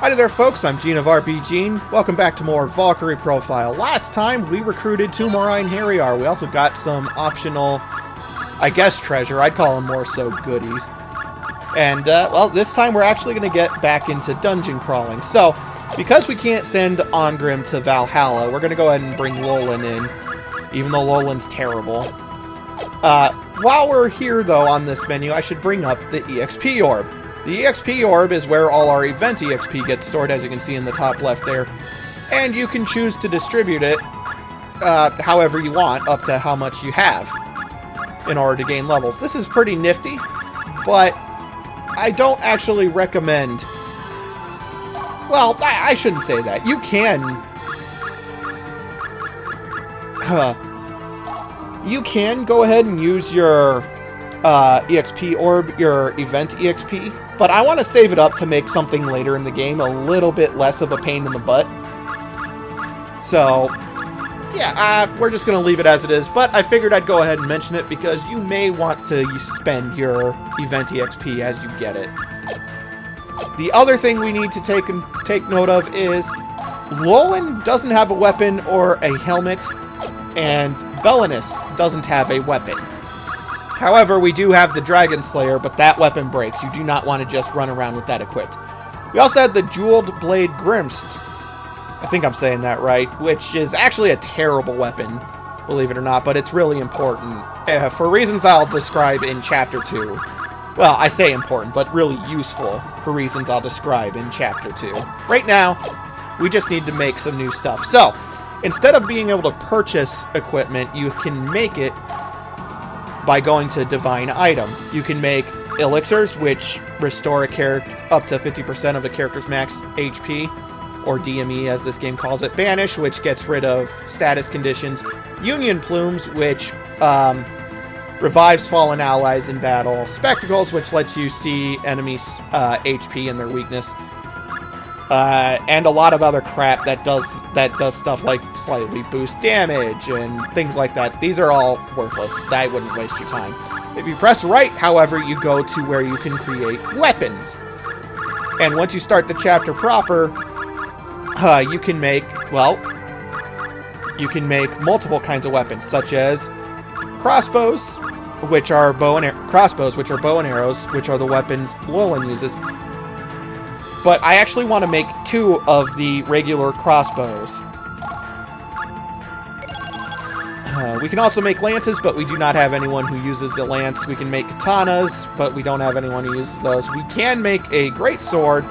Hi there folks, I'm Gene of RPG. Welcome back to more Valkyrie Profile. Last time we recruited 2 more Enherjiar. We also got some optional, I guess, treasure. I'd call them more so goodies. And, well, this time we're actually going to get back into dungeon crawling. So, because we can't send Ongrim to Valhalla, we're going to go ahead and bring Lolan in, even though Lolan's terrible. While we're here, though, on this menu, I should bring up the EXP Orb. The EXP Orb is where all our event EXP gets stored, as you can see in the top left there. And you can choose to distribute it however you want, up to how much you have in order to gain levels. This is pretty nifty, but I don't actually recommend... Well, I shouldn't say that. You can... you can go ahead and use your EXP Orb, your event EXP, but I want to save it up to make something later in the game a little bit less of a pain in the butt. So, yeah, we're just going to leave it as it is, but I figured I'd go ahead and mention it because you may want to spend your event EXP as you get it. The other thing we need to take note of is Lolan doesn't have a weapon or a helmet, and Belinus doesn't have a weapon. However, we do have the Dragon Slayer, but that weapon breaks. You do not want to just run around with that equipped. We also had the Jeweled Blade Grimst. I think I'm saying that right, which is actually a terrible weapon, believe it or not, but it's really important. For reasons I'll describe in Chapter 2. Well, I say important, but really useful for reasons I'll describe in Chapter 2. Right now, we just need to make some new stuff. So, instead of being able to purchase equipment, you can make it by going to Divine Item. You can make elixirs, which restore a character up to 50% of a character's max HP, or DME as this game calls it. Banish, which gets rid of status conditions. Union Plumes, which revives fallen allies in battle. Spectacles, which lets you see enemies' HP and their weakness. And a lot of other crap that does stuff like slightly boost damage and things like that. These are all worthless. I wouldn't waste your time. If you press right, however, you go to where you can create weapons. And once you start the chapter proper, you can make, well, you can make multiple kinds of weapons, such as crossbows, which are bow and arrows, which are the weapons Lolan uses. But I actually want to make 2 of the regular crossbows. We can also make lances, but we do not have anyone who uses a lance. We can make katanas, but we don't have anyone who uses those. We can make a great sword,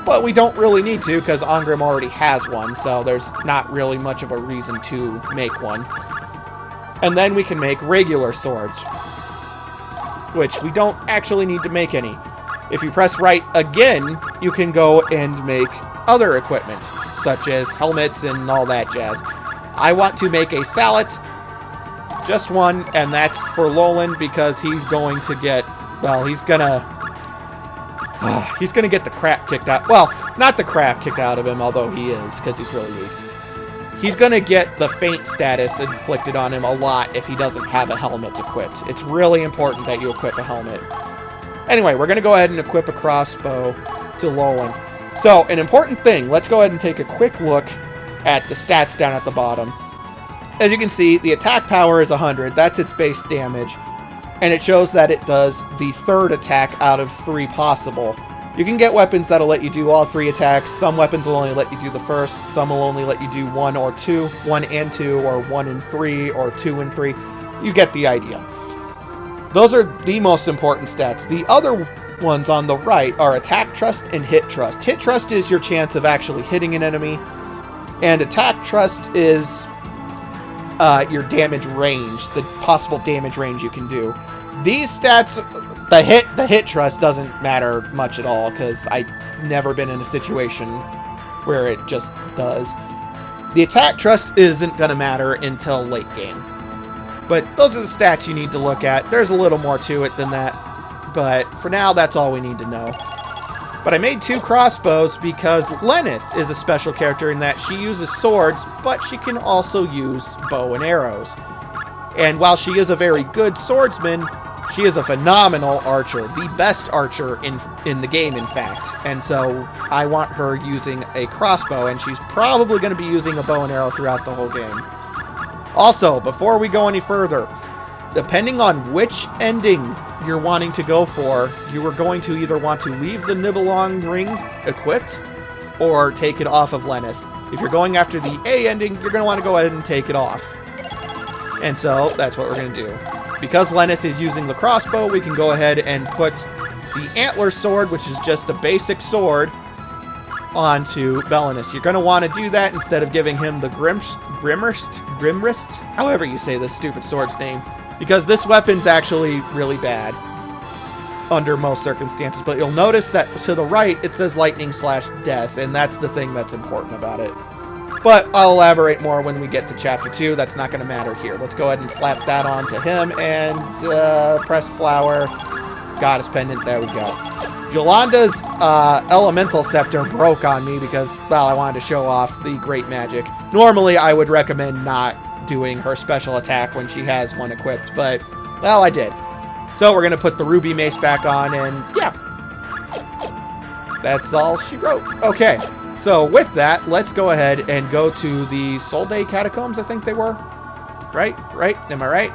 but we don't really need to because Ongrim already has one, so there's not really much of a reason to make one. And then we can make regular swords, which we don't actually need to make any. If you press right again, you can go and make other equipment, such as helmets and all that jazz. I want to make a sallet, just one, and that's for Lolan because he's going to get, well, he's gonna get the crap kicked out. Well, not the crap kicked out of him, although he is, because he's really weak. He's gonna get the faint status inflicted on him a lot if he doesn't have a helmet equipped. It's really important that you equip a helmet. Anyway, we're going to go ahead and equip a crossbow to Lolan. So, an important thing, let's go ahead and take a quick look at the stats down at the bottom. As you can see, the attack power is 100. That's its base damage. And it shows that it does the 3rd attack out of 3 possible. You can get weapons that'll let you do all 3 attacks. Some weapons will only let you do the first. Some will only let you do 1 or 2. 1 and 2, or 1 and 3, or 2 and 3. You get the idea. Those are the most important stats. The other ones on the right are attack trust and hit trust. Hit trust is your chance of actually hitting an enemy, and attack trust is your damage range, the possible damage range you can do. These stats, the hit trust doesn't matter much at all because I've never been in a situation where it just does. The attack trust isn't going to matter until late game. But those are the stats you need to look at. There's a little more to it than that. But for now, that's all we need to know. But I made 2 crossbows because Lenneth is a special character in that she uses swords, but she can also use bow and arrows. And while she is a very good swordsman, She is a phenomenal archer, the best archer in the game, in fact. And so I want her using a crossbow, and she's probably going to be using a bow and arrow throughout the whole game. Also, before we go any further, depending on which ending you're wanting to go for, you are going to either want to leave the Nibelung ring equipped or take it off of Lenneth. If you're going after the A ending, you're going to want to go ahead and take it off. And so that's what we're going to do. Because Lenneth is using the crossbow, we can go ahead and put the antler sword, which is just a basic sword, onto Belenus. You're going to want to do that instead of giving him the Grimrist, however you say this stupid sword's name, because this weapon's actually really bad under most circumstances. But you'll notice that to the right, it says lightning/death, and that's the thing that's important about it. But I'll elaborate more when we get to Chapter 2. That's not going to matter here. Let's go ahead and slap that onto him. And pressed flower, goddess pendant. There we go. Yolanda's elemental scepter broke on me because, well, I wanted to show off the great magic. Normally, I would recommend not doing her special attack when she has one equipped. But, well, I did. So we're going to put the ruby mace back on. And, yeah. That's all she wrote. Okay. So with that, let's go ahead and go to the Solday Catacombs, I think they were. Right? Am I right?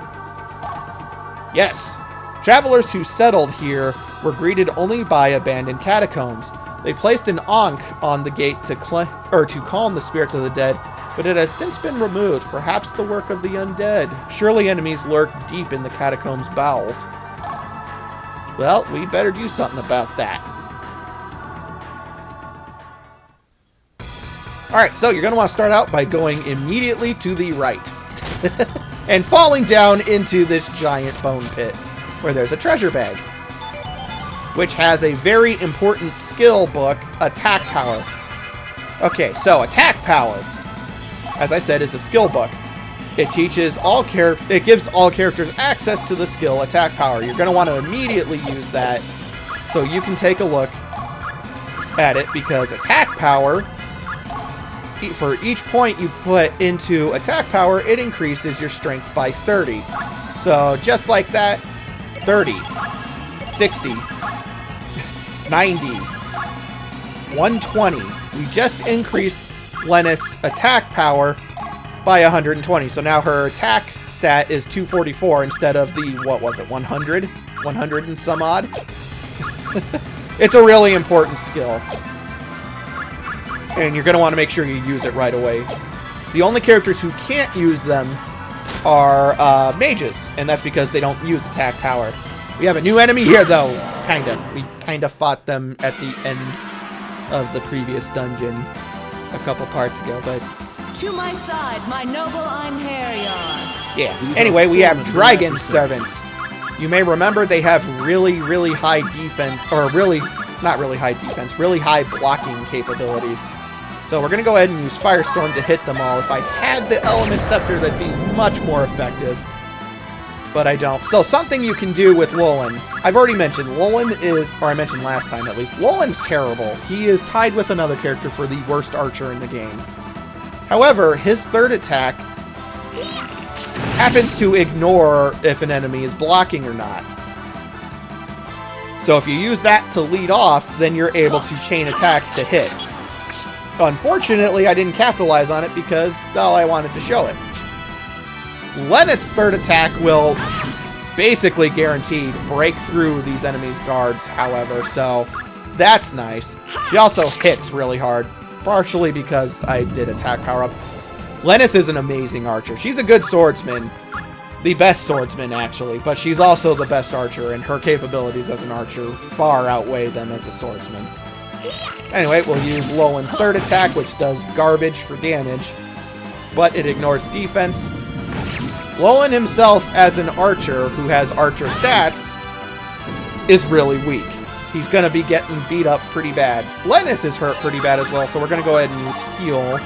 Yes. Travelers who settled here were greeted only by abandoned catacombs. They placed an ankh on the gate to calm the spirits of the dead, but it has since been removed, perhaps the work of the undead. Surely enemies lurk deep in the catacombs' bowels. Well, we better do something about that. Alright, so you're going to want to start out by going immediately to the right. And falling down into this giant bone pit, where there's a treasure bag. Which has a very important skill book, Attack Power. Okay, so Attack Power, as I said, is a skill book. It teaches it gives all characters access to the skill Attack Power. You're going to want to immediately use that so you can take a look at it, because Attack Power, for each point you put into Attack Power, it increases your strength by 30. So just like that, 30, 60, 90, 120. We just increased Lenneth's Attack Power by 120. So now her attack stat is 244 instead of the, what was it, 100? 100 and some odd? It's a really important skill. And you're going to want to make sure you use it right away. The only characters who can't use them are mages, and that's because they don't use Attack Power. We have a new enemy here, though. Kinda. We kinda fought them at the end of the previous dungeon a couple parts ago, but... To my side, my noble Enherjiar. Yeah. Anyway, we have Dragon Servants. You may remember they have really, really high defense, or really, not really high defense, really high blocking capabilities. So we're going to go ahead and use Firestorm to hit them all. If I had the Element Scepter, that'd be much more effective. But I don't. So something you can do with Lolin. I've already mentioned, Lolin is, or I mentioned last time at least, Lolin's terrible. He is tied with another character for the worst archer in the game. However, his third attack happens to ignore if an enemy is blocking or not. So if you use that to lead off, then you're able to chain attacks to hit. Unfortunately, I didn't capitalize on it because, well, I wanted to show it. Lenneth's third attack will basically guaranteed break through these enemies' guards, however, so that's nice. She also hits really hard, partially because I did Attack Power up. Lenneth is an amazing archer. She's a good swordsman. The best swordsman, actually, but she's also the best archer, and her capabilities as an archer far outweigh them as a swordsman. Anyway, we'll use Lolin's third attack, which does garbage for damage, but it ignores defense. Lolin himself, as an archer who has archer stats, is really weak. He's going to be getting beat up pretty bad. Lenneth is hurt pretty bad as well, so we're going to go ahead and use Heal.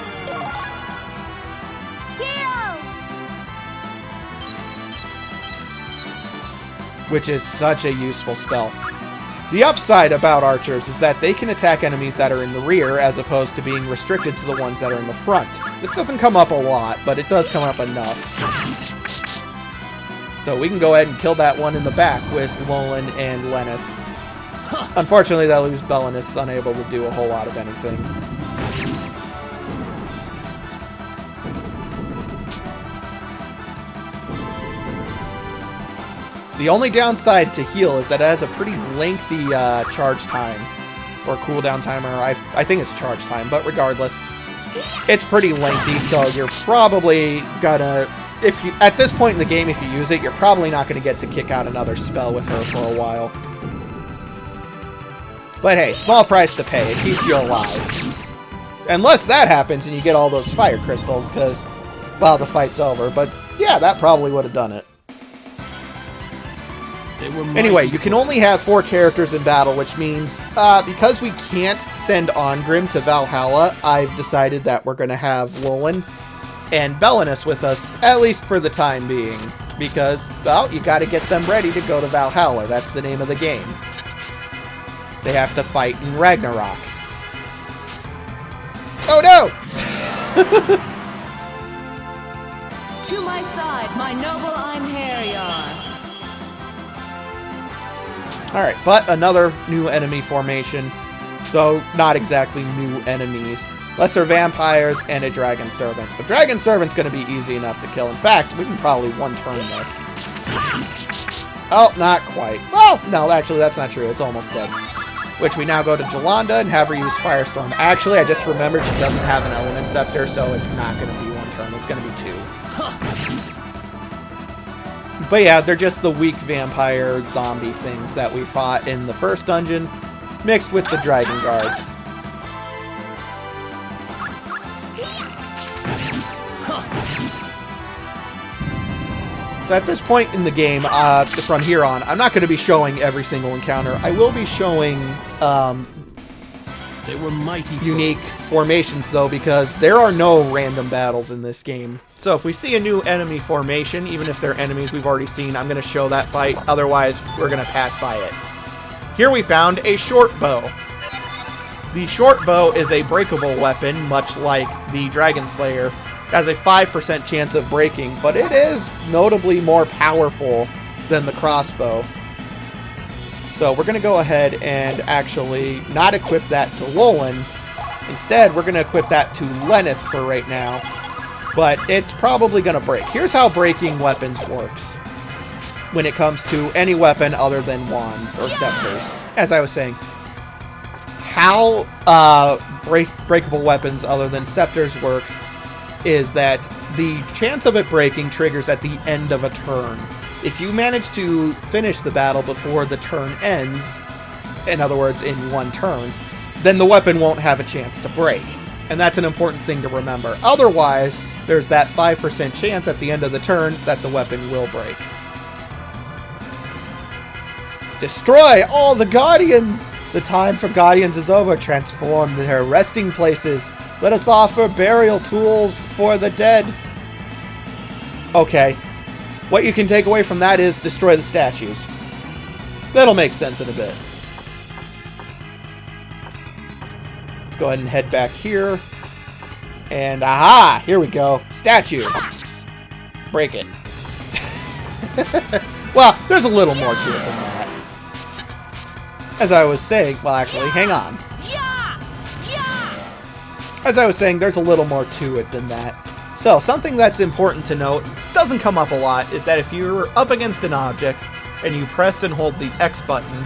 Which is such a useful spell. The upside about archers is that they can attack enemies that are in the rear as opposed to being restricted to the ones that are in the front. This doesn't come up a lot, but it does come up enough. So we can go ahead and kill that one in the back with Lolan and Lenneth. Unfortunately, that leaves Belenus unable to do a whole lot of anything. The only downside to heal is that it has a pretty lengthy charge time, or cooldown timer. I think it's charge time, but regardless, it's pretty lengthy, so you're probably gonna, if you, at this point in the game, if you use it, you're probably not gonna get to kick out another spell with her for a while. But hey, small price to pay. It keeps you alive. Unless that happens and you get all those fire crystals, because, well, the fight's over. But yeah, that probably would have done it. Anyway, you can only have 4 characters in battle, which means, because we can't send Ongrim to Valhalla, I've decided that we're going to have Lolan and Belenus with us, at least for the time being. Because, well, you got to get them ready to go to Valhalla. That's the name of the game. They have to fight in Ragnarok. Oh no! To my side, my noble Enherjiar. Alright, but another new enemy formation, though not exactly new enemies. Lesser vampires and a dragon servant. The dragon servant's going to be easy enough to kill. In fact, we can probably one-turn this. Oh, not quite. Well, no, actually, that's not true. It's almost dead. Which we now go to Jolanda and have her use Firestorm. Actually, I just remembered she doesn't have an Element Scepter, so it's not going to be one turn. It's going to be 2. But yeah, they're just the weak vampire zombie things that we fought in the first dungeon, mixed with the Dragon Guards. So at this point in the game, just from here on, I'm not going to be showing every single encounter. I will be showing they were mighty unique formations, though, because there are no random battles in this game. So if we see a new enemy formation, even if they're enemies we've already seen, I'm going to show that fight. Otherwise, we're going to pass by it. Here we found a short bow. The short bow is a breakable weapon, much like the Dragon Slayer. It has a 5% chance of breaking, but it is notably more powerful than the crossbow. So we're going to go ahead and actually not equip that to Lolan. Instead, we're going to equip that to Lenneth for right now. But it's probably going to break. Here's how breaking weapons works when it comes to any weapon other than wands or scepters. As I was saying, how breakable weapons other than scepters work is that the chance of it breaking triggers at the end of a turn. If you manage to finish the battle before the turn ends, in other words, in one turn, then the weapon won't have a chance to break. And that's an important thing to remember. Otherwise, there's that 5% chance at the end of the turn that the weapon will break. Destroy all the Guardians! The time for Guardians is over. Transform their resting places. Let us offer burial tools for the dead. Okay. What you can take away from that is destroy the statues. That'll make sense in a bit. Let's go ahead and head back here. And aha! Here we go. Statue. Break it. Well, there's a little more to it than that. As I was saying, well, actually, hang on. As I was saying, there's a little more to it than that. So, something that's important to note, doesn't come up a lot, is that if you're up against an object and you press and hold the X button,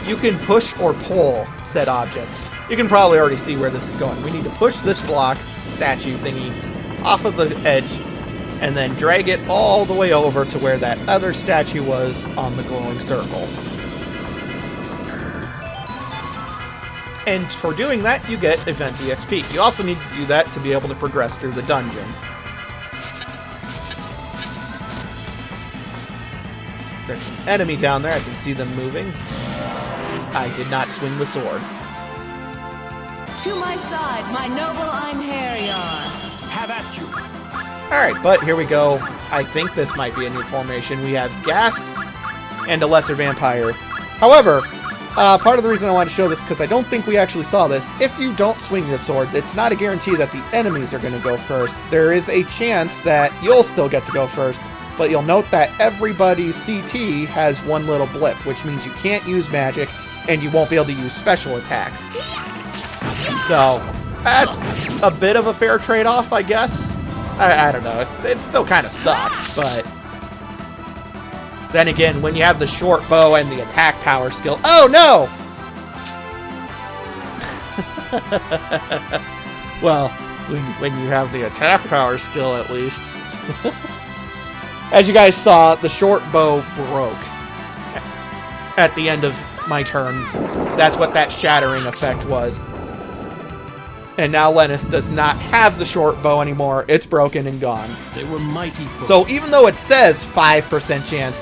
you can push or pull said object. You can probably already see where this is going. We need to push this block, statue thingy, off of the edge, and then drag it all the way over to where that other statue was on the glowing circle. And for doing that, you get event EXP. You also need to do that to be able to progress through the dungeon. There's an enemy down there. I can see them moving. I did not swing the sword. To my side, my noble Enherjiar. Have at you. Alright, but here we go. I think this might be a new formation. We have Ghasts and a Lesser Vampire. However, part of the reason I wanted to show this is because I don't think we actually saw this. If you don't swing the sword, it's not a guarantee that the enemies are going to go first. There is a chance that you'll still get to go first, but you'll note that everybody's CT has one little blip, which means you can't use magic, and you won't be able to use special attacks. So, that's a bit of a fair trade-off, I guess. I don't know. It still kind of sucks, but... Then again, when you have the short bow and the attack power skill... Oh, no! Well, when you have the attack power skill, at least. As you guys saw, the short bow broke at the end of my turn. That's what that shattering effect was. And now Lenneth does not have the short bow anymore. It's broken and gone. They were mighty foes. So even though it says 5% chance,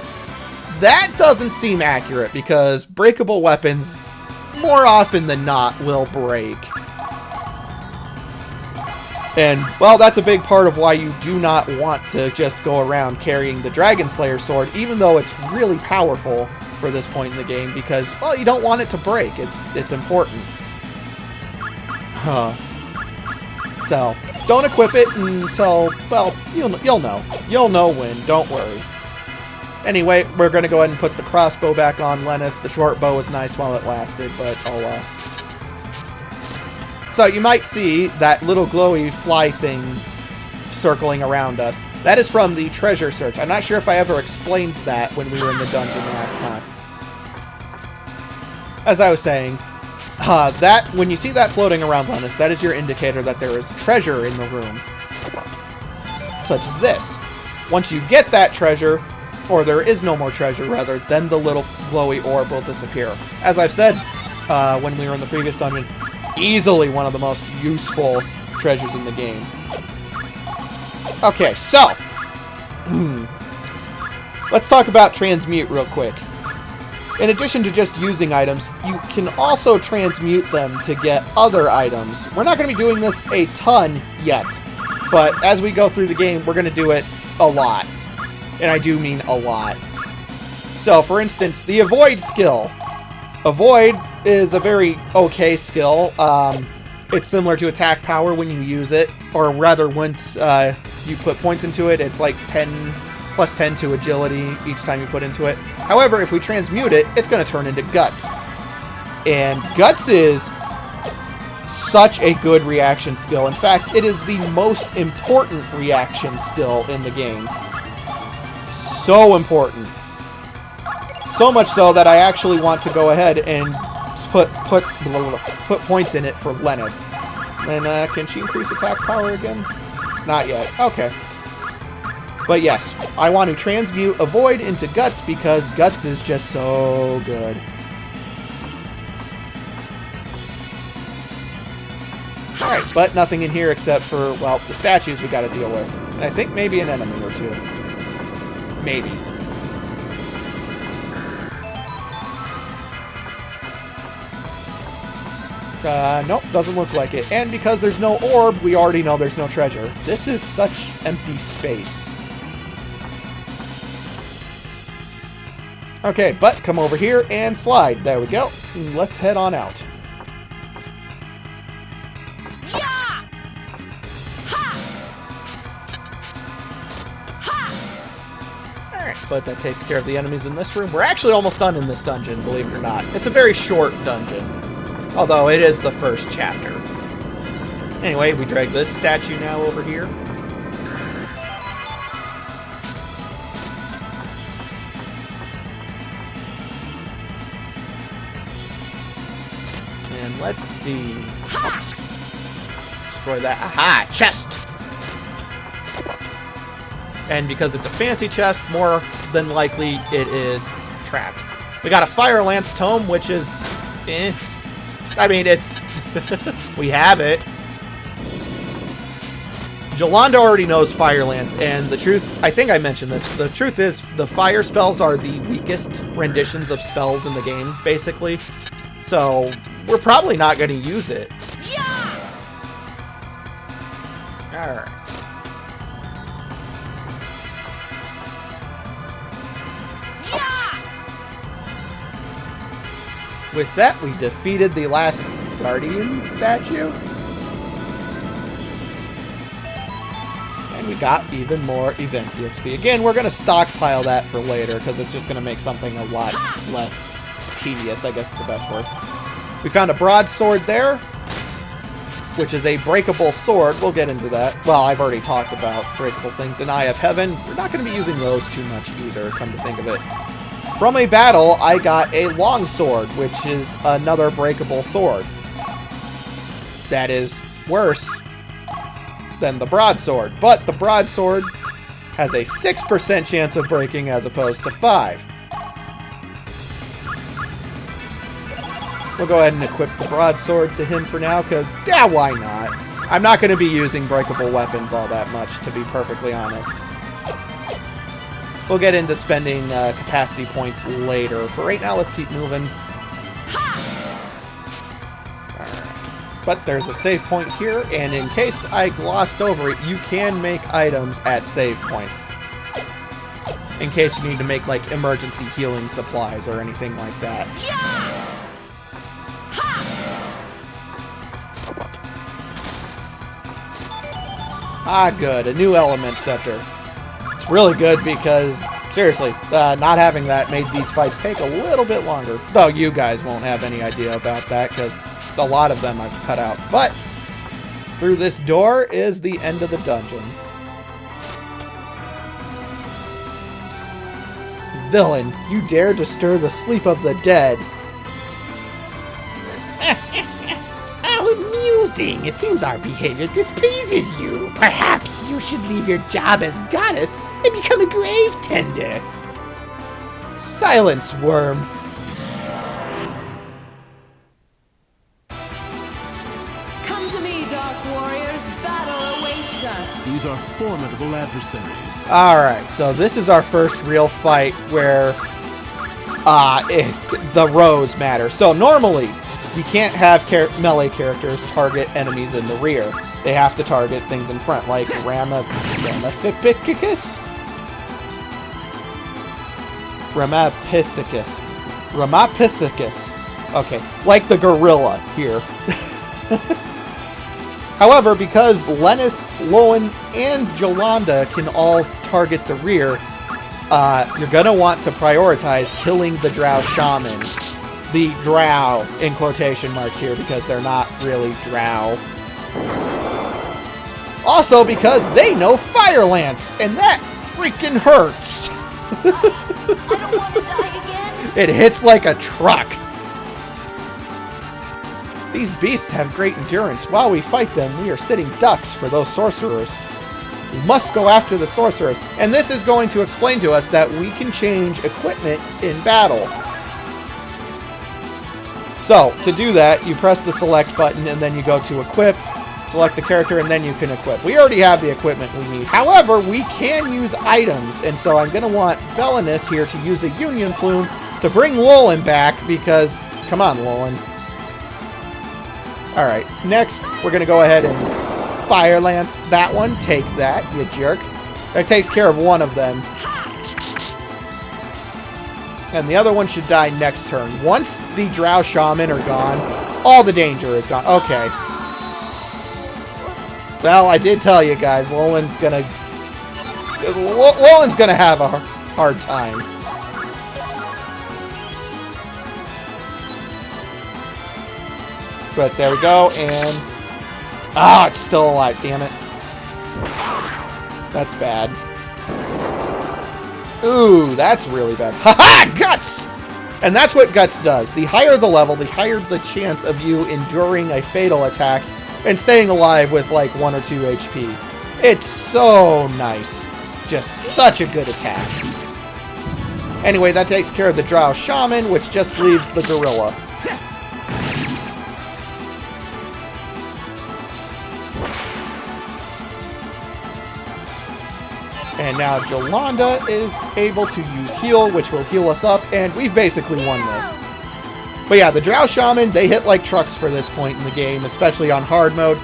that doesn't seem accurate because breakable weapons, more often than not, will break. And, well, that's a big part of why you do not want to just go around carrying the Dragon Slayer sword, even though it's really powerful for this point in the game, because, well, you don't want it to break. It's important. So, don't equip it until, well, you'll know. You'll know when, don't worry. Anyway, we're going to go ahead and put the crossbow back on Lenneth. The short bow was nice while it lasted, but oh well. So you might see that little glowy fly thing circling around us. That is from the treasure search. I'm not sure if I ever explained that when we were in the dungeon last time. As I was saying, when you see that floating around Lenneth, that is your indicator that there is treasure in the room. Such as this. Once you get that treasure, or there is no more treasure, rather, then the little glowy orb will disappear. As I've said when we were in the previous dungeon, easily one of the most useful treasures in the game. Okay, so, let's talk about transmute real quick. In addition to just using items, you can also transmute them to get other items. We're not going to be doing this a ton yet, but as we go through the game, we're going to do it a lot. And I do mean a lot. So, for instance, the Avoid skill. Avoid is a very okay skill. It's similar to attack power when you use it, or rather, once you put points into it, it's like 10 plus 10 to agility each time you put into it. However, if we transmute it, it's going to turn into Guts. And Guts is such a good reaction skill. In fact, it is the most important reaction skill in the game. So important. So much so that I actually want to go ahead and put points in it for Lenneth. And can she increase attack power again? Not yet. Okay. But yes, I want to transmute Avoid into Guts because Guts is just so good. Alright, but nothing in here except for, well, the statues we gotta deal with. And I think maybe an enemy or two. Maybe. Nope, doesn't look like it. And because there's no orb, we already know there's no treasure. This is such empty space. Okay, but come over here and slide. There we go. Let's head on out. Alright, but that takes care of the enemies in this room. We're actually almost done in this dungeon, believe it or not. It's a very short dungeon. Although it is the first chapter. Anyway, we drag this statue now over here. And let's see. Destroy that. Aha! Chest! And because it's a fancy chest, more than likely it is trapped. We got a Fire Lance Tome, which is... eh. I mean, it's... we have it. Jolanda already knows Fire Lance, and the truth... I think I mentioned this. The truth is, the fire spells are the weakest renditions of spells in the game, basically. So, we're probably not going to use it. Yeah! Alright. With that, we defeated the last Guardian statue. And we got even more event EXP. Again, we're going to stockpile that for later because it's just going to make something a lot less tedious, I guess is the best word. We found a broadsword there, which is a breakable sword. We'll get into that. Well, I've already talked about breakable things. An Eye of Heaven. We're not going to be using those too much either, come to think of it. From a battle, I got a longsword, which is another breakable sword. That is worse than the broadsword. But the broadsword has a 6% chance of breaking as opposed to 5. We'll go ahead and equip the broadsword to him for now, because, yeah, why not? I'm not going to be using breakable weapons all that much, to be perfectly honest. We'll get into spending capacity points later. For right now, let's keep moving. Alright. But there's a save point here, and in case I glossed over it, you can make items at save points. In case you need to make, like, emergency healing supplies or anything like that. Ah, good. A new element scepter. It's really good because, seriously, not having that made these fights take a little bit longer. Though you guys won't have any idea about that because a lot of them I've cut out. But through this door is the end of the dungeon. Villain, you dare disturb the sleep of the dead. It seems our behavior displeases you. Perhaps you should leave your job as goddess and become a grave tender. Silence, worm. Come to me, Dark Warriors. Battle awaits us. These are formidable adversaries. Alright, so this is our first real fight where the rows matter. So normally, you can't have melee characters target enemies in the rear. They have to target things in front, like Ramapithecus? Okay, like the gorilla here. However, because Lenneth, Lowen, and Jolanda can all target the rear, you're going to want to prioritize killing the Drow Shaman. The drow in quotation marks here because they're not really drow. Also because they know Fire Lance, and that freaking hurts. I don't want to die again. It hits like a truck. These beasts have great endurance. While we fight them, we are sitting ducks for those sorcerers. We must go after the sorcerers. And this is going to explain to us that we can change equipment in battle. So, to do that, you press the select button and then you go to equip, select the character, and then you can equip. We already have the equipment we need. However, we can use items, and so I'm going to want Belinus here to use a Union Plume to bring Lolan back because, come on, Lolan. Alright, next, we're going to go ahead and Fire Lance that one. Take that, you jerk. That takes care of one of them. And the other one should die next turn. Once the Drow Shaman are gone, all the danger is gone. Okay. Well, I did tell you guys, Lolan's gonna have a hard time. But there we go, and... Ah, it's still alive, damn it. That's bad. Ooh, that's really bad. Haha! Guts! And that's what Guts does. The higher the level, the higher the chance of you enduring a fatal attack and staying alive with like 1 or 2 HP. It's so nice. Just such a good attack. Anyway, that takes care of the Drow Shaman, which just leaves the Gorilla. And now Jolanda is able to use heal, which will heal us up, and we've basically won this. But yeah, the Drow Shaman, they hit like trucks for this point in the game, especially on hard mode.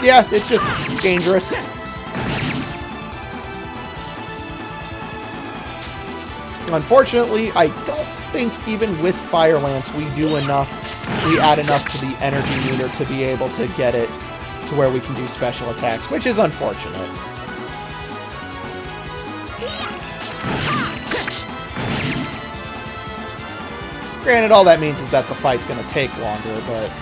Yeah, it's just dangerous. Unfortunately, I don't think even with Fire Lance we add enough to the energy meter to be able to get it to where we can do special attacks, which is unfortunate. Granted, all that means is that the fight's going to take longer, but...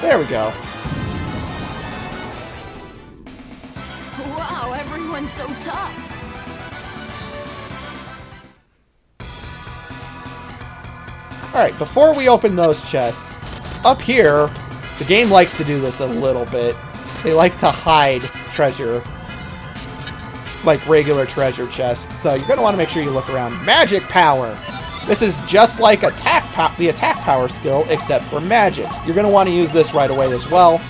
There we go. Wow, everyone's so tough. Alright, before we open those chests, up here, the game likes to do this a little bit. They like to hide treasure, like regular treasure chests, so you're going to want to make sure you look around. Magic power! This is just like the attack power skill, except for magic. You're going to want to use this right away as well.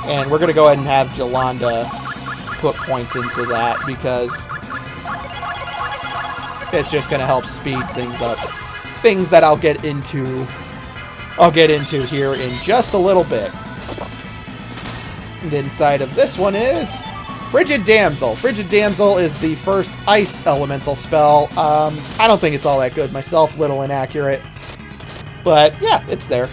And we're going to go ahead and have Jolanda put points into that, because it's just going to help speed things up. Things that I'll get into here in just a little bit. And inside of this one is Frigid Damsel. Frigid Damsel is the first ice elemental spell. I don't think it's all that good myself, little inaccurate. But yeah, it's there.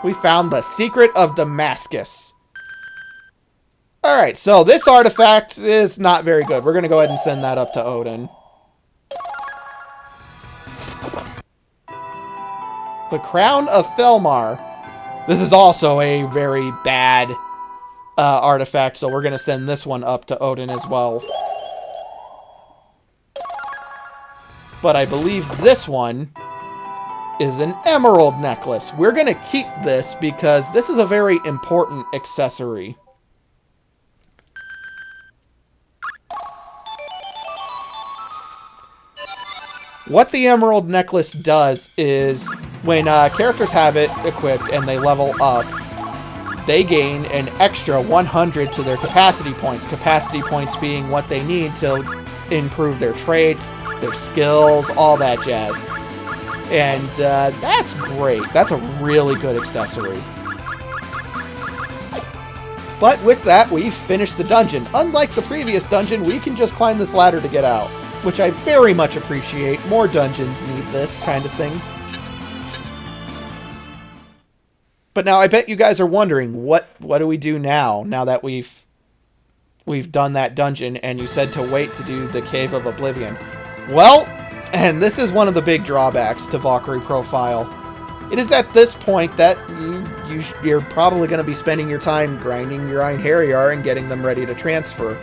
We found the Secret of Damascus. Alright, so this artifact is not very good. We're going to go ahead and send that up to Odin. The Crown of Felmar. This is also a very bad artifact, so we're going to send this one up to Odin as well. But I believe this one is an emerald necklace. We're going to keep this because this is a very important accessory. What the emerald necklace does is, when characters have it equipped and they level up, they gain an extra 100 to their capacity points. Capacity points being what they need to improve their traits, their skills, all that jazz. And that's great. That's a really good accessory. But with that, we've finished the dungeon. Unlike the previous dungeon, we can just climb this ladder to get out, which I very much appreciate. More dungeons need this kind of thing. But now I bet you guys are wondering, what do we do now that we've done that dungeon and you said to wait to do the Cave of Oblivion? Well, and this is one of the big drawbacks to Valkyrie Profile. It is at this point that you're probably going to be spending your time grinding your Enherjiar and getting them ready to transfer,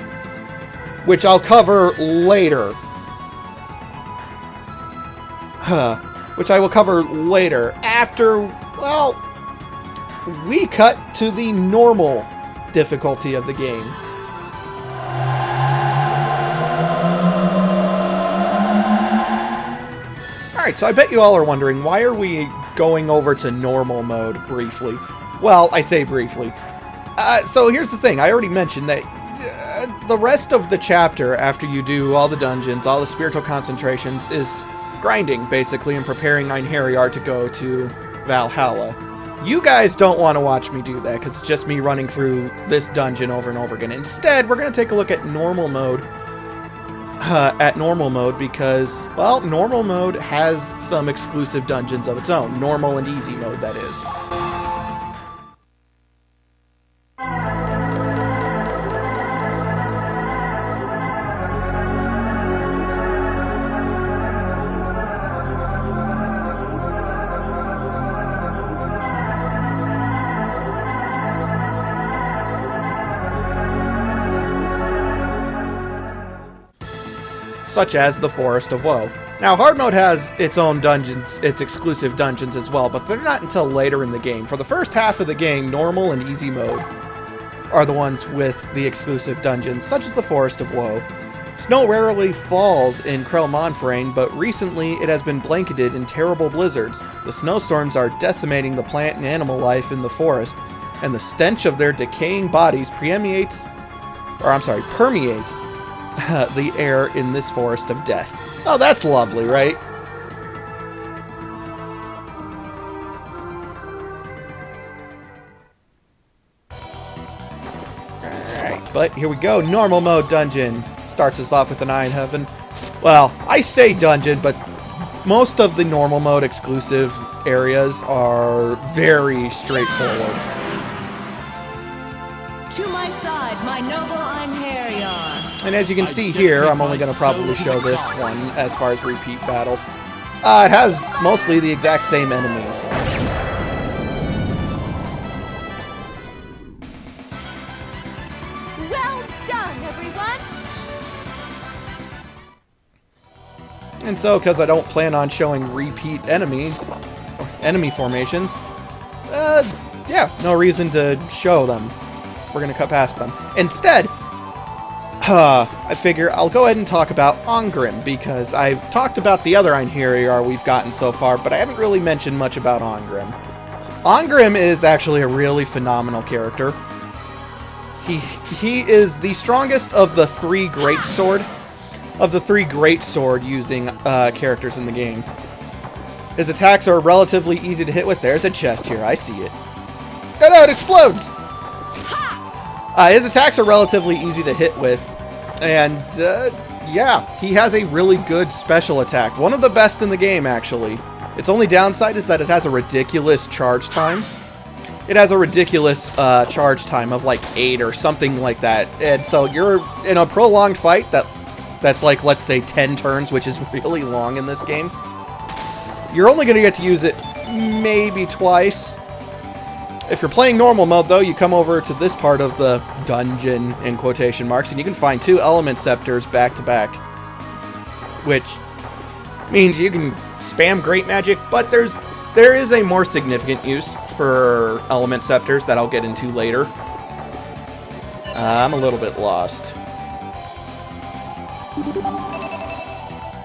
which I'll cover later. Which I will cover later after, well, we cut to the normal difficulty of the game. Alright, so I bet you all are wondering, why are we going over to normal mode briefly? Well, I say briefly. So here's the thing, I already mentioned that the rest of the chapter, after you do all the dungeons, all the spiritual concentrations, is grinding, basically, and preparing Enherjiar to go to Valhalla. You guys don't want to watch me do that, because it's just me running through this dungeon over and over again. Instead, we're going to take a look at normal mode. Because, well, normal mode has some exclusive dungeons of its own. Normal and easy mode, that is. Such as the Forest of Woe. Now, hard mode has its own dungeons, its exclusive dungeons as well, but they're not until later in the game. For the first half of the game, normal and easy mode are the ones with the exclusive dungeons, such as the Forest of Woe. Snow rarely falls in Krelmonfrain, but recently it has been blanketed in terrible blizzards. The snowstorms are decimating the plant and animal life in the forest, and the stench of their decaying bodies permeates the air in this forest of death. Oh, that's lovely, right? But here we go, normal mode dungeon. Starts us off with an Eye in Heaven. Well, I say dungeon, but most of the normal mode exclusive areas are very straightforward. To my side, my noble Enherjiar. And as you can see here, I'm only going to probably show this one as far as repeat battles. It has mostly the exact same enemies. Well done, everyone! And so, because I don't plan on showing repeat enemies, or enemy formations, yeah, no reason to show them. We're going to cut past them. Instead, I figure I'll go ahead and talk about Ongrim, because I've talked about the other Enherjiar we've gotten so far, but I haven't really mentioned much about Ongrim. Ongrim is actually a really phenomenal character. He is the strongest of the three greatsword using characters in the game. His attacks are relatively easy to hit with. There's a chest here, I see it. Oh no, it explodes! His attacks are relatively easy to hit with, and yeah, he has a really good special attack. One of the best in the game, actually. Its only downside is that it has a ridiculous charge time. It has a ridiculous charge time of like 8 or something like that. And so you're in a prolonged fight that's like, let's say, 10 turns, which is really long in this game. You're only going to get to use it maybe twice. If you're playing normal mode, though, you come over to this part of the dungeon, in quotation marks, and you can find 2 element scepters back to back. Which means you can spam great magic, but there is a more significant use for element scepters that I'll get into later. I'm a little bit lost.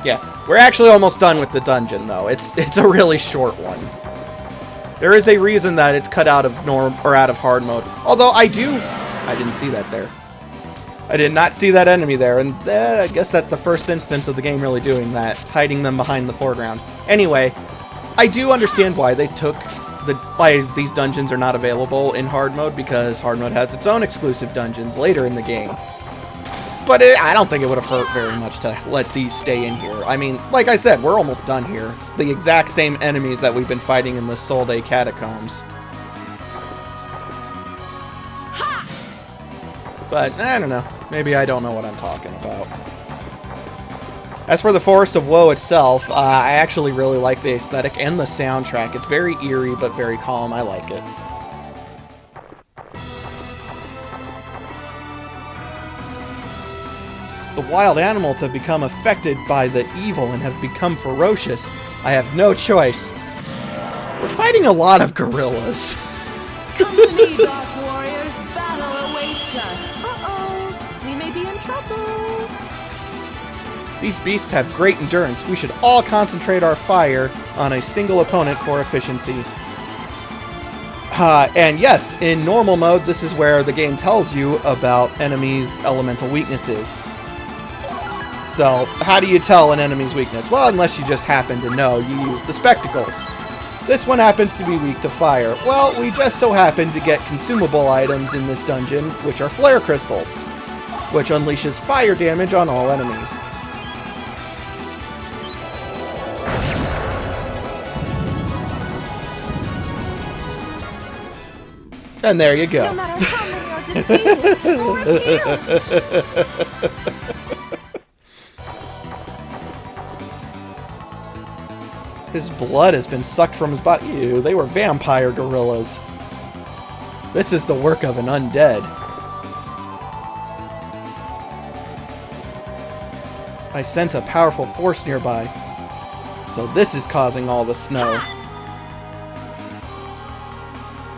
Yeah, we're actually almost done with the dungeon, though. It's a really short one. There is a reason that it's cut out of out of hard mode. Although I didn't see that there. I did not see that enemy there, and I guess that's the first instance of the game really doing that, hiding them behind the foreground. Anyway, I do understand why they took why these dungeons are not available in hard mode, because hard mode has its own exclusive dungeons later in the game. But I don't think it would have hurt very much to let these stay in here. I mean, like I said, we're almost done here. It's the exact same enemies that we've been fighting in the Solde Catacombs. But, I don't know. Maybe I don't know what I'm talking about. As for the Forest of Woe itself, I actually really like the aesthetic and the soundtrack. It's very eerie, but very calm. I like it. The wild animals have become affected by the evil and have become ferocious. I have no choice. We're fighting a lot of gorillas. Come to me, Dark Warriors. Battle awaits us. Uh-oh. We may be in trouble. These beasts have great endurance. We should all concentrate our fire on a single opponent for efficiency. And yes, in normal mode, this is where the game tells you about enemies' elemental weaknesses. So, how do you tell an enemy's weakness? Well, unless you just happen to know, you use the spectacles. This one happens to be weak to fire. Well, we just so happen to get consumable items in this dungeon, which are flare crystals, which unleashes fire damage on all enemies. And there you go. No matter how many are defeated or killed. His blood has been sucked from his body. Ew, they were vampire gorillas. This is the work of an undead. I sense a powerful force nearby. So this is causing all the snow.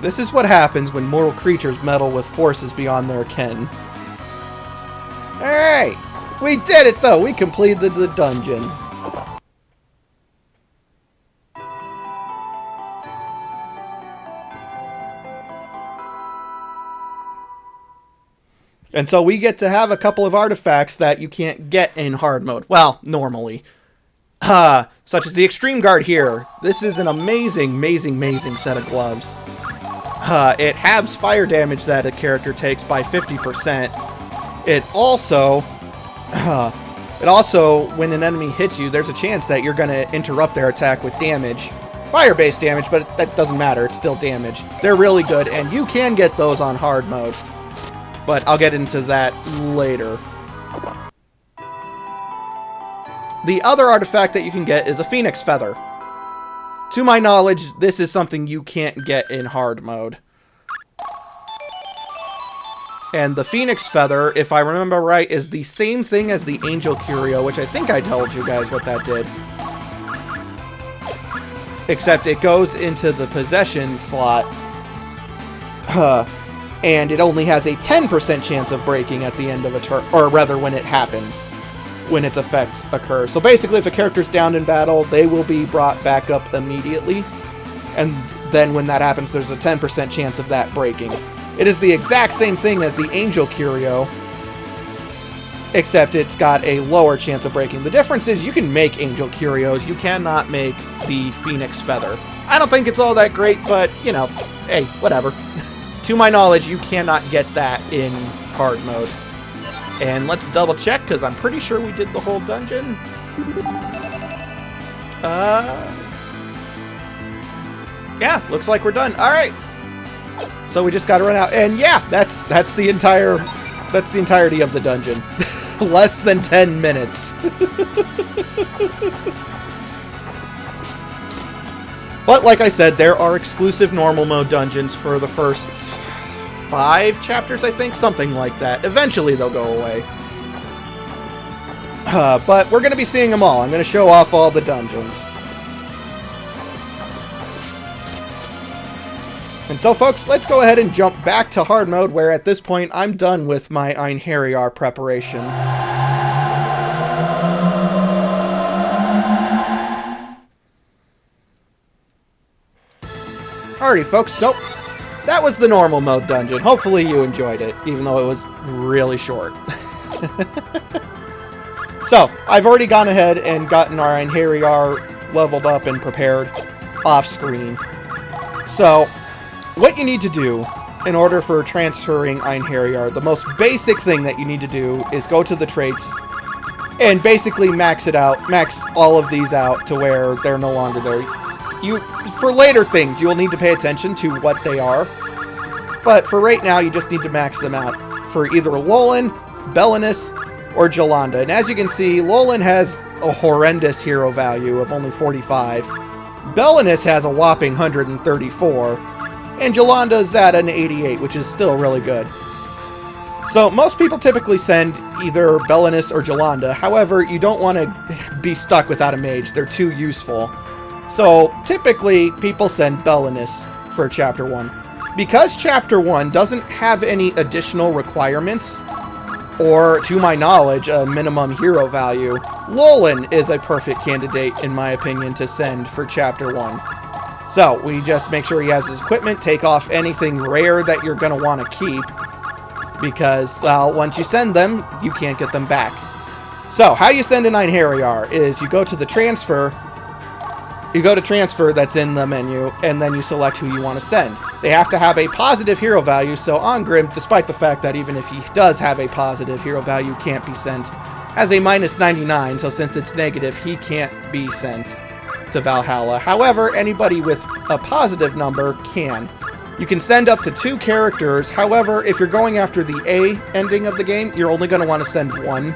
This is what happens when mortal creatures meddle with forces beyond their ken. Alright! We did it though! We completed the dungeon. And so we get to have a couple of artifacts that you can't get in hard mode. Well, normally. Such as the Extreme Guard here. This is an amazing, amazing, amazing set of gloves. It halves fire damage that a character takes by 50%, It also, when an enemy hits you, there's a chance that you're going to interrupt their attack with damage. Fire-based damage, but that doesn't matter. It's still damage. They're really good, and you can get those on hard mode. But I'll get into that later. The other artifact that you can get is a Phoenix Feather. To my knowledge, this is something you can't get in hard mode. And the Phoenix Feather, if I remember right, is the same thing as the Angel Curio, which I think I told you guys what that did. Except it goes into the possession slot, and it only has a 10% chance of breaking at the end of a turn, or rather when it happens, when its effects occur. So basically, if a character's down in battle, they will be brought back up immediately, and then when that happens, there's a 10% chance of that breaking. It is the exact same thing as the Angel Curio, except it's got a lower chance of breaking. The difference is you can make Angel Curios, you cannot make the Phoenix Feather. I don't think it's all that great, but, you know, hey, whatever. To my knowledge, you cannot get that in hard mode. And let's double check, because I'm pretty sure we did the whole dungeon. Yeah, looks like we're done. All right. So we just got to run out. And yeah, that's the entirety of the dungeon. Less than 10 minutes. But like I said, there are exclusive normal mode dungeons for the first 5 chapters, I think. Something like that. Eventually they'll go away. But we're going to be seeing them all. I'm going to show off all the dungeons. And so, folks, let's go ahead and jump back to hard mode, where at this point I'm done with my Enherjiar preparation. Alrighty, folks, so that was the normal mode dungeon. Hopefully you enjoyed it, even though it was really short. So, I've already gone ahead and gotten our Enherjiar leveled up and prepared off screen. So, what you need to do in order for transferring Enherjiar, the most basic thing that you need to do is go to the traits and basically max it out, max all of these out to where they're no longer there. For later things, you'll need to pay attention to what they are, but for right now, you just need to max them out for either Lolin, Belinus, or Jolanda. And as you can see, Lolin has a horrendous hero value of only 45. Belinus has a whopping 134. And Jolanda's at an 88, which is still really good. So most people typically send either Belinus or Jolanda. However, you don't want to be stuck without a mage. They're too useful. So typically people send Belinus for Chapter 1. Because Chapter 1 doesn't have any additional requirements, or to my knowledge, a minimum hero value, Lolin is a perfect candidate, in my opinion, to send for Chapter 1. So, we just make sure he has his equipment, take off anything rare that you're going to want to keep, because, well, once you send them, you can't get them back. So, how you send an Enherjiar is you go to the transfer, that's in the menu, and then you select who you want to send. They have to have a positive hero value, so Ongrim, despite the fact that even if he does have a positive hero value, can't be sent, has a minus 99, so since it's negative, he can't be sent to Valhalla. However, anybody with a positive number can. You can send up to 2 characters. However, if you're going after the A ending of the game, you're only going to want to send 1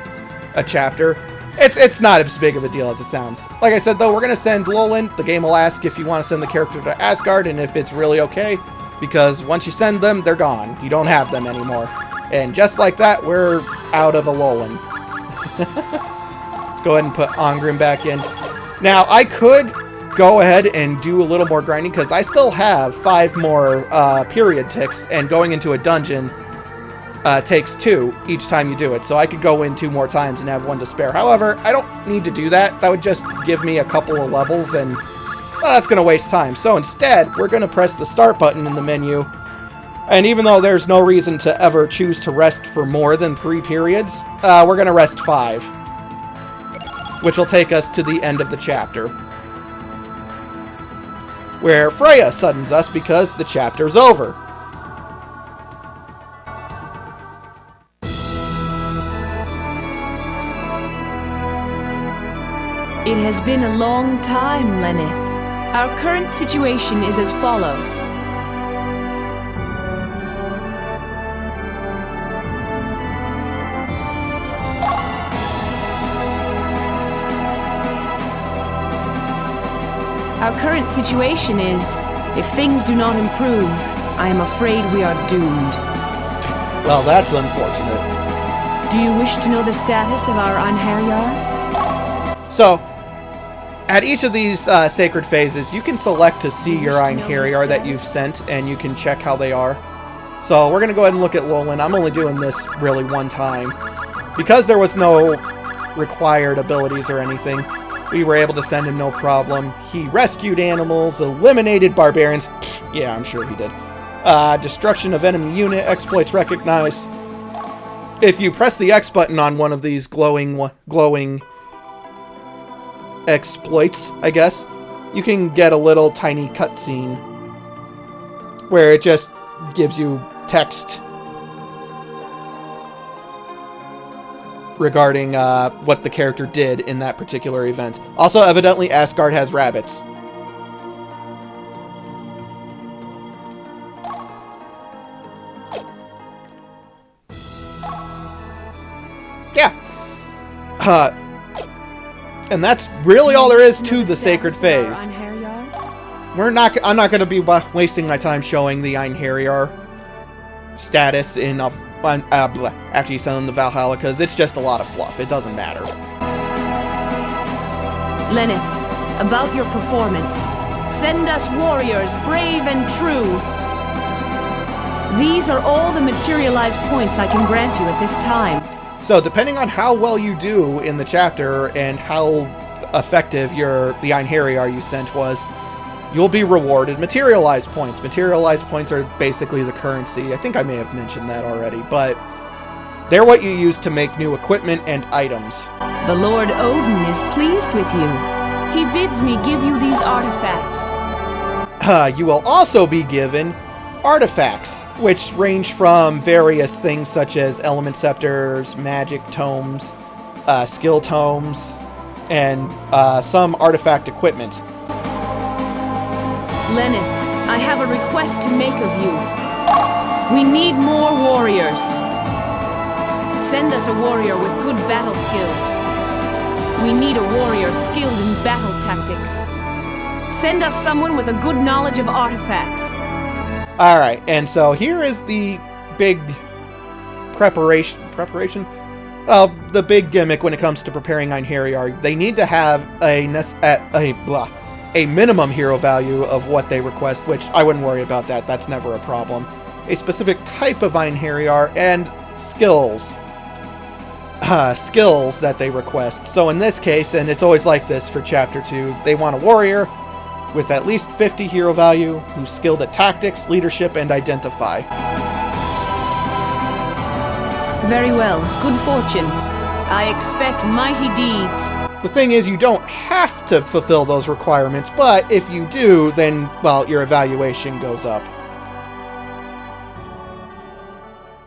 a chapter. It's not as big of a deal as it sounds. Like I said, though, we're going to send Lolin. The game will ask if you want to send the character to Asgard and if it's really okay, because once you send them, they're gone. You don't have them anymore. And just like that, we're out of a Lolin. Let's go ahead and put Ongrim back in. Now, I could go ahead and do a little more grinding, because I still have 5 more period ticks, and going into a dungeon takes 2 each time you do it. So I could go in 2 more times and have 1 to spare. However, I don't need to do that. That would just give me a couple of levels, and well, that's going to waste time. So instead, we're going to press the start button in the menu. And even though there's no reason to ever choose to rest for more than 3 periods, we're going to rest 5. Which will take us to the end of the chapter, where Freya suddens us because the chapter's over. It has been a long time, Lenneth. Our current situation is as follows. Our current situation is, if things do not improve, I am afraid we are doomed. Well, that's unfortunate. Do you wish to know the status of our Enherjiar? So, at each of these sacred phases, you can select to see your Enherjiar that you've sent, and you can check how they are. So, we're going to go ahead and look at Lowland. I'm only doing this really one time. Because there was no required abilities or anything, we were able to send him no problem. He rescued animals, eliminated barbarians. Yeah, I'm sure he did. Destruction of enemy unit, exploits recognized. If you press the X button on one of these glowing exploits, I guess, you can get a little tiny cutscene where it just gives you text regarding what the character did in that particular event. Also, evidently, Asgard has rabbits. Yeah. And that's really all there is to the sacred phase. I'm not going to be wasting my time showing the Enherjiar status in after you send them to Valhalla, because it's just a lot of fluff. It doesn't matter. Lenneth, about your performance. Send us warriors, brave and true. These are all the materialized points I can grant you at this time. So, depending on how well you do in the chapter and how effective the Enherjiar you sent was, you'll be rewarded materialized points. Materialized points are basically the currency. I think I may have mentioned that already, but they're what you use to make new equipment and items. The Lord Odin is pleased with you. He bids me give you these artifacts. You will also be given artifacts, which range from various things such as element scepters, magic tomes, skill tomes, and some artifact equipment. Lenneth, I have a request to make of you. We need more warriors. Send us a warrior with good battle skills. We need a warrior skilled in battle tactics. Send us someone with a good knowledge of artifacts. Alright, and so here is the big preparation? Well, the big gimmick when it comes to preparing Enherjiar. They need to have a minimum hero value of what they request, which I wouldn't worry about that. That's never a problem. A specific type of Enherjiar and skills. Skills that they request. So in this case, and it's always like this for Chapter 2, they want a warrior with at least 50 hero value, who's skilled at tactics, leadership, and identify. Very well. Good fortune. I expect mighty deeds. The thing is, you don't have to fulfill those requirements, but if you do, then, well, your evaluation goes up.